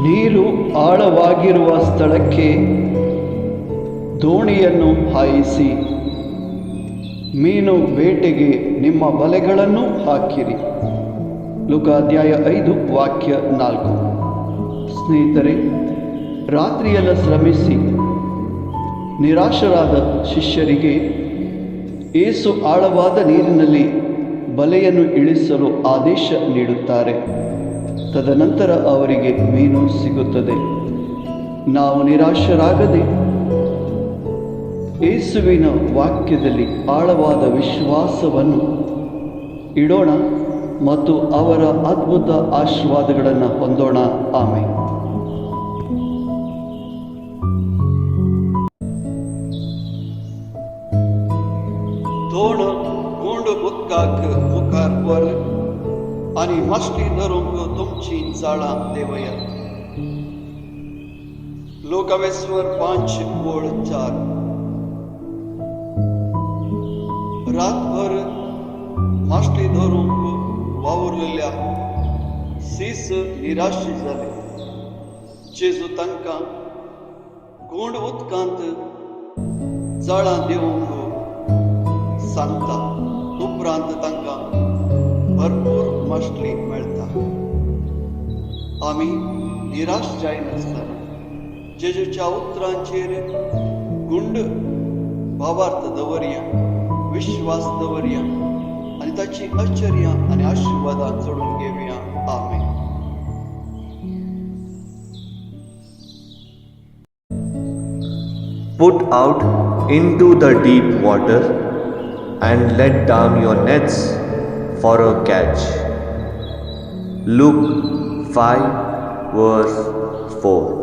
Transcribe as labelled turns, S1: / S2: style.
S1: ನೀರು ಆಳವಾಗಿರುವ ಸ್ಥಳಕ್ಕೆ ದೋಣಿಯನ್ನು ಹಾಯಿಸಿ ಮೀನು ಬೇಟೆಗೆ ನಿಮ್ಮ ಬಲೆಗಳನ್ನು ಹಾಕಿರಿ. ಲೂಕ ಅಧ್ಯಾಯ 5 ವಾಕ್ಯ 4. ಸ್ನೇಹಿತರೆ, ರಾತ್ರಿಯೆಲ್ಲ ಶ್ರಮಿಸಿ ನಿರಾಶರಾದ ಶಿಷ್ಯರಿಗೆ ಯೇಸು ಆಳವಾದ ನೀರಿನಲ್ಲಿ ಬಲೆಯನ್ನು ಇಳಿಸಲು ಆದೇಶ ನೀಡುತ್ತಾರೆ. ತದನಂತರ ಅವರಿಗೆ ಮೀನು ಸಿಗುತ್ತದೆ. ನಾವು ನಿರಾಶರಾಗದೆ ಯೇಸುವಿನ ವಾಕ್ಯದಲ್ಲಿ ಆಳವಾದ ವಿಶ್ವಾಸವನ್ನು ಇಡೋಣ ಮತ್ತು ಅವರ ಅದ್ಭುತ ಆಶೀರ್ವಾದಗಳನ್ನು ಹೊಂದೋಣ. ಆಮೆನ್. दोन गुंड बुक्काक मुखार वर आणि मस्ती धरूंक तुमची जाळां देवया. लोकावेश्वर 5:4. रातभर माश्टी धरूंक वावुरलेल्या सीस निराशी जाले. जेजू तांकां गुंड उदकांत जाळां दिवंक सांगता. उपरांत तांकां भरपूर माश्टी मेळटा. आमी निराश जायनासतना जेजूच्या उतरांचेर गुंड भावार्थ दवरया, विश्वास दवरया आणि ताची आश्चर्यां आणि आशीर्वादां जोडून घेवया. आमेन.
S2: Put out into the deep water and let down your nets for a catch. Luke 5 verse 4.